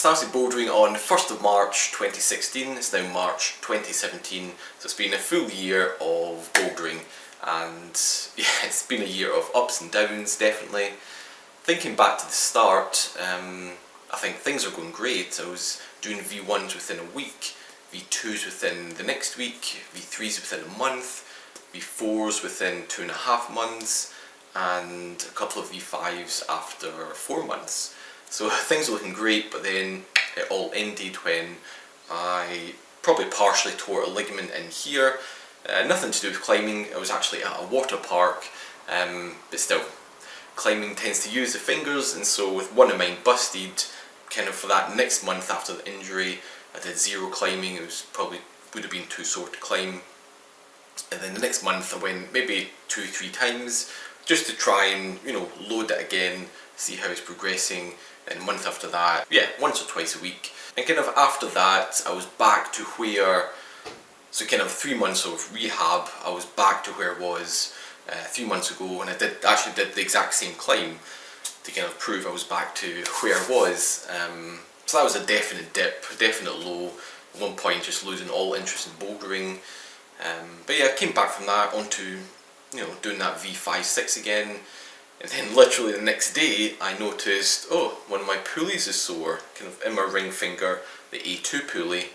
started bouldering on 1st of March 2016, it's now March 2017, so it's been a full year of bouldering, and yeah, it's been a year of ups and downs, definitely. Thinking back to the start, I think things are going great. I was doing V1s within a week, V2s within the next week, V3s within a month, V4s within 2.5 months, and a couple of V5s after 4 months. So things were looking great, but then it all ended when I probably partially tore a ligament in here. Nothing to do with climbing. I was actually at a water park, but still, climbing tends to use the fingers, and so with one of mine busted, kind of for that next month after the injury, I did 0 climbing. It was probably would have been too sore to climb. And then the next month I went maybe 2-3 times just to try and, you know, load it again, see how it's progressing. And a month after that, yeah, once or twice a week. And kind of after that, I was back to where, so kind of 3 months of rehab, I was back to where I was 3 months ago, and I actually did the exact same climb to kind of prove I was back to where I was. So that was a definite dip, a definite low. At one point, just losing all interest in bouldering. But yeah, I came back from that onto, you know, doing that V5-6 again. And then literally the next day I noticed, oh, one of my pulleys is sore, kind of in my ring finger, the A2 pulley.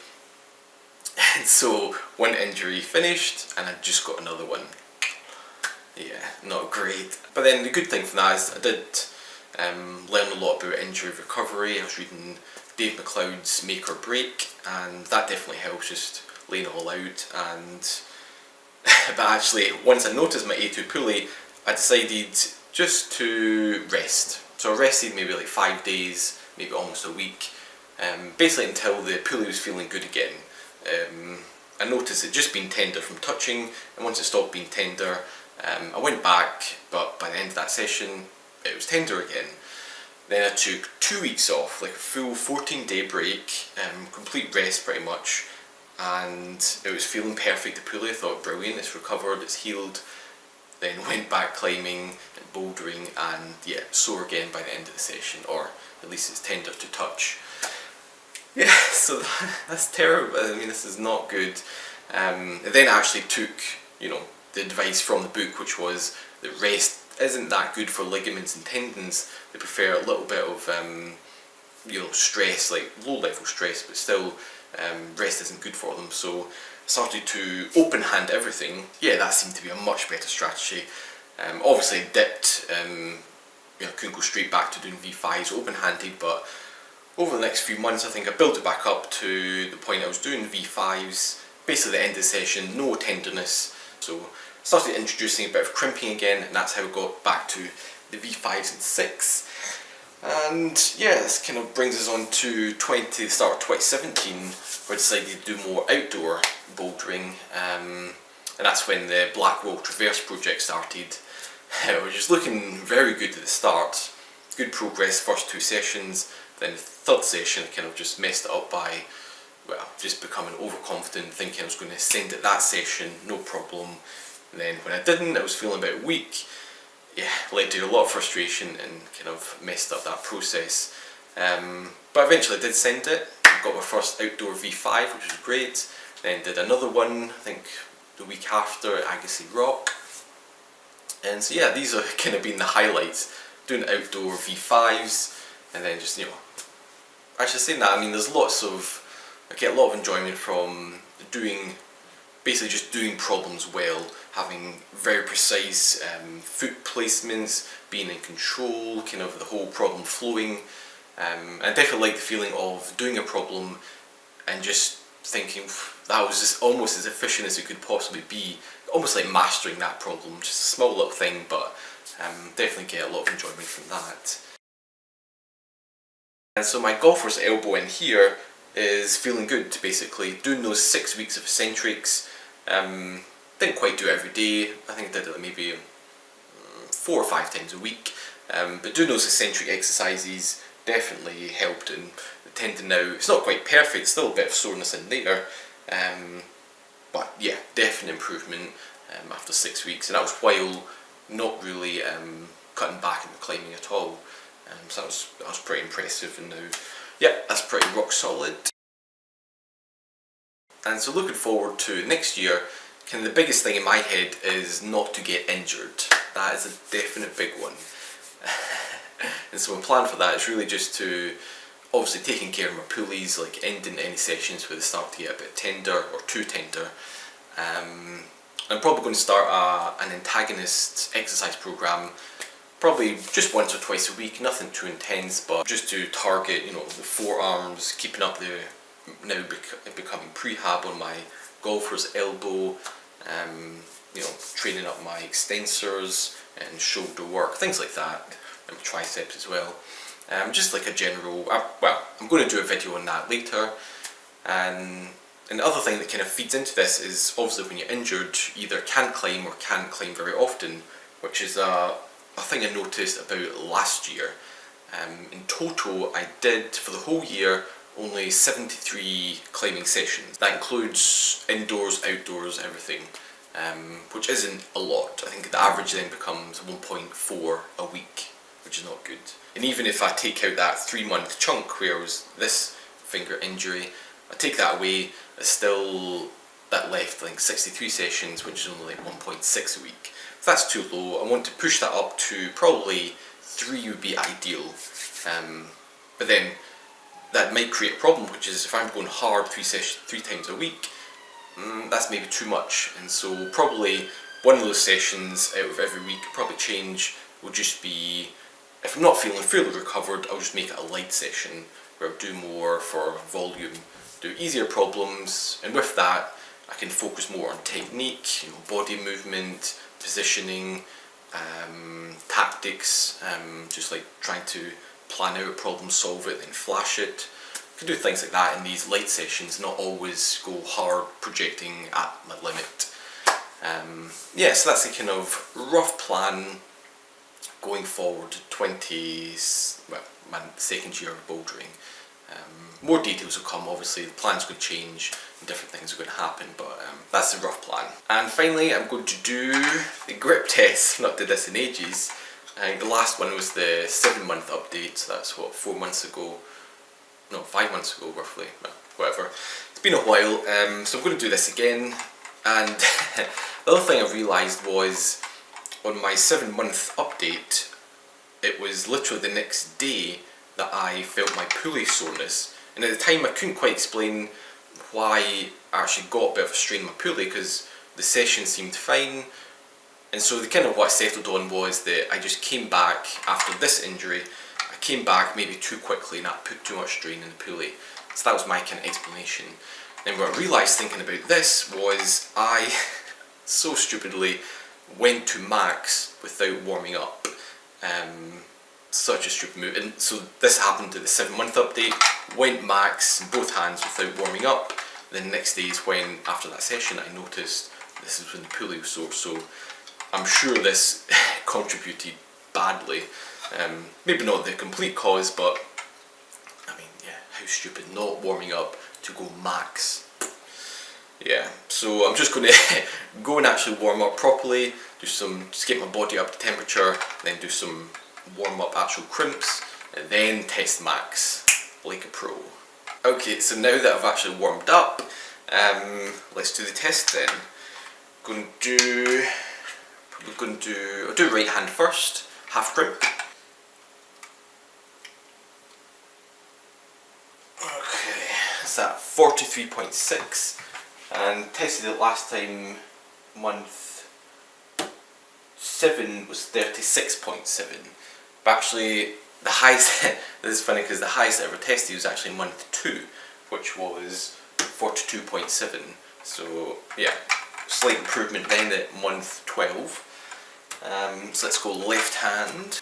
And so one injury finished and I just got another one. Yeah, not great. But then the good thing from that is I did learn a lot about injury recovery. I was reading Dave McLeod's Make or Break, and that definitely helps, just laying it all out. And but actually, once I noticed my A2 pulley, I decided just to rest. So I rested maybe like 5 days, maybe almost a week, basically until the pulley was feeling good again. I noticed it just being tender from touching, and once it stopped being tender, I went back, but by the end of that session, it was tender again. Then I took 2 weeks off, like a full 14-day break, complete rest pretty much, and it was feeling perfect. The pulley, I thought, brilliant, it's recovered, it's healed. Then went back climbing and bouldering, and yeah, sore again by the end of the session, or at least it's tender to touch. Yeah, so that's terrible. I mean, this is not good. And then I actually took, you know, the advice from the book, which was that rest isn't that good for ligaments and tendons. They prefer a little bit of, you know, stress, like low level stress, but still rest isn't good for them. So I started to open hand everything. Yeah, that seemed to be a much better strategy. Obviously I dipped, you know, couldn't go straight back to doing V5s open-handed, but over the next few months I think I built it back up to the point I was doing V5s, basically the end of the session, no tenderness. So I started introducing a bit of crimping again, and that's how I got back to the V5s and 6. And yeah, this kind of brings us on to the start of 2017, where I decided to do more outdoor bouldering, and that's when the Blackwall Traverse project started. It was just looking very good at the start, good progress first 2 sessions, then the 3rd session I kind of just messed it up by, well, just becoming overconfident, thinking I was going to send it that session, no problem. And then when I didn't, I was feeling a bit weak. Yeah, led to a lot of frustration and kind of messed up that process. But eventually I did send it. Got my first outdoor V5, which was great. Then did another one, I think the week after, at Agassiz Rock. And so yeah, these are kind of been the highlights. Doing outdoor V5s, and then just, you know, actually saying that, I mean, there's lots of, I get a lot of enjoyment from doing, basically just doing problems well, having very precise foot placements, being in control, kind of the whole problem flowing. I definitely like the feeling of doing a problem and just thinking that was just almost as efficient as it could possibly be, almost like mastering that problem, just a small little thing, but definitely get a lot of enjoyment from that. And so my golfer's elbow in here is feeling good, basically. Doing those 6 weeks of eccentrics, didn't quite do it every day, I think I did it maybe 4 or 5 times a week, but doing those eccentric exercises definitely helped, and the tendon now, it's not quite perfect, still a bit of soreness in there, but yeah, definite improvement after 6 weeks, and that was while not really cutting back in the climbing at all. So that was pretty impressive, and now, yeah, that's pretty rock solid. And so looking forward to next year, kind of the biggest thing in my head is not to get injured. That is a definite big one. And so my plan for that is really just to, obviously taking care of my pulleys, like ending any sessions where they start to get a bit tender or too tender. I'm probably going to start an antagonist exercise program, probably just once or twice a week, nothing too intense, but just to target, you know, the forearms, keeping up the now becoming prehab on my golfer's elbow, you know, training up my extensors and shoulder work, things like that, and triceps as well. Just like a general, well, I'm going to do a video on that later. And the other thing that kind of feeds into this is obviously when you're injured, you either can't climb or can't climb very often, which is a thing I noticed about last year. In total, I did for the whole year only 73 climbing sessions. That includes indoors, outdoors, everything, which isn't a lot. I think the average then becomes 1.4 a week, which is not good. And even if I take out that 3-month chunk where it was this finger injury, I take that away, it's still that left like 63 sessions, which is only like 1.6 a week. If that's too low, I want to push that up to probably 3 would be ideal. But then that might create a problem, which is if I'm going hard 3 times a week, that's maybe too much. And so probably one of those sessions out of every week, probably change, will just be, if I'm not feeling fully recovered, I'll just make it a light session where I'll do more for volume, do easier problems, and with that I can focus more on technique, you know, body movement, positioning, tactics, just like trying to plan out a problem, solve it, then flash it. I can do things like that in these light sessions, not always go hard projecting at my limit. Yeah, so that's a kind of rough plan going forward to my second year of bouldering. More details will come, obviously, the plans could change and different things are going to happen, but that's the rough plan. And finally, I'm going to do the grip test. I've not did this in ages. The last one was the 7-month update, so that's what, 4 months ago, no, 5 months ago roughly, well, whatever. It's been a while, so I'm going to do this again. And the other thing I realised was on my 7-month update, it was literally the next day that I felt my pulley soreness. And at the time I couldn't quite explain why I actually got a bit of a strain in my pulley, because the session seemed fine. And so the kind of what I settled on was that I just came back after this injury, I came back maybe too quickly and I put too much strain in the pulley. So that was my kind of explanation. And what I realised thinking about this was I so stupidly went to max without warming up. Such a stupid move. And so this happened to the 7-month update, went max in both hands without warming up. Then the next day is when, after that session, I noticed this is when the pulley was sore. So I'm sure this contributed badly. Maybe not the complete cause, but I mean, yeah, how stupid, not warming up to go max. Yeah, so I'm just going to go and actually warm up properly, just get my body up to temperature, then do some warm up actual crimps, and then test max like a pro. Okay, so now that I've actually warmed up, let's do the test then. I'll do right hand first, half crimp. Okay, that's at 43.6, and tested it last time, month 7 was 36.7. But actually, the highest, this is funny because the highest I ever tested was actually month 2, which was 42.7. So yeah, slight improvement then at month 12. So let's go left hand.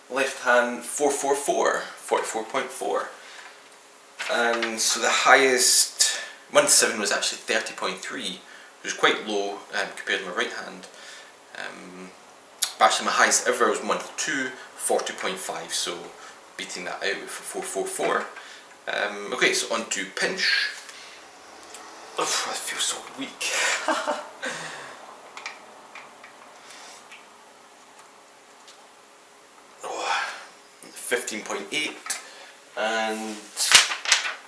Left hand 44.4. And so the highest, month 7 was actually 30.3, which is quite low compared to my right hand. But actually my highest ever was month 2, 40.5, so beating that out with 444. Okay, so on to pinch. Oh, I feel so weak. 15.8, and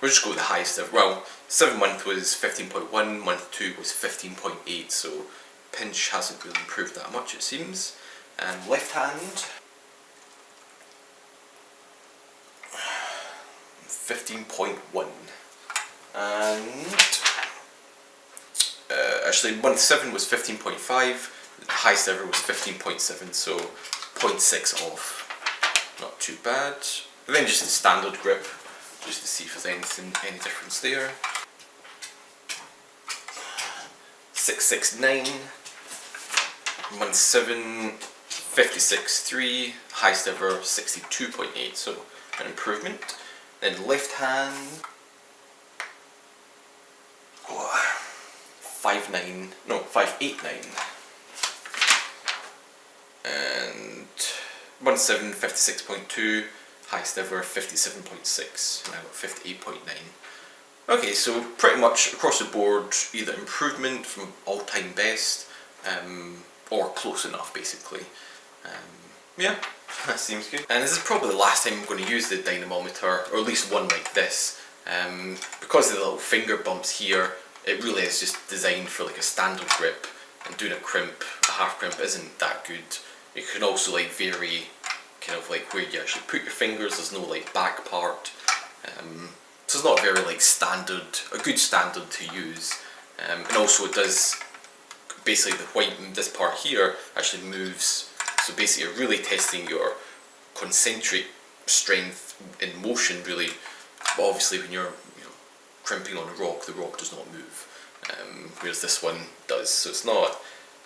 we'll just go with the highest ever. Well, 7 month was 15.1, month 2 was 15.8, so pinch hasn't really improved that much it seems. And left hand, 15.1, and actually month 7 was 15.5, the highest ever was 15.7, so 0.6 off. Not too bad. And then just the standard grip, just to see if there's any difference there. 669, month 7, 56.3, highest ever 62.8, so an improvement. Then left hand, 589, and month 7, 56.2, highest ever 57.6, and I got 58.9. Okay, so pretty much across the board, either improvement from all-time best, or close enough basically. Yeah, that seems good. And this is probably the last time I'm going to use the dynamometer, or at least one like this. Because of the little finger bumps here, it really is just designed for like a standard grip, and doing a crimp, a half crimp isn't that good. You can also like vary kind of like where you actually put your fingers, there's no like back part. So it's not very like standard, a good standard to use. And also it does, basically the white, this part here actually moves. So basically you're really testing your concentric strength in motion really. But obviously when you're crimping on a rock, the rock does not move. Whereas this one does. So it's not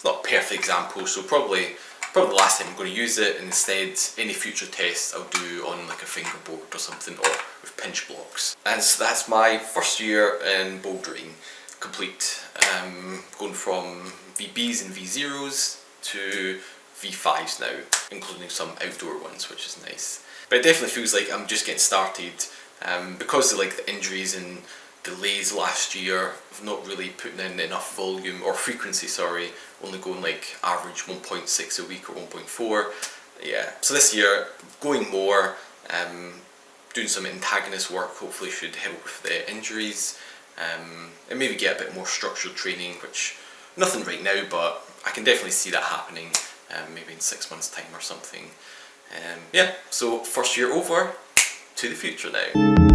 a perfect example, so probably the last time I'm going to use it, and instead any future tests I'll do on like a fingerboard or something, or with pinch blocks. And so that's my first year in bouldering complete. Going from VBs and V0s to V5s now, including some outdoor ones, which is nice. But it definitely feels like I'm just getting started, because of like the injuries and delays last year of not really putting in enough volume or frequency, only going like average 1.6 a week or 1.4. Yeah, so this year going more, doing some antagonist work hopefully should help with the injuries, and maybe get a bit more structured training, which nothing right now, but I can definitely see that happening, maybe in 6 months time or something. Yeah, so first year over, to the future now.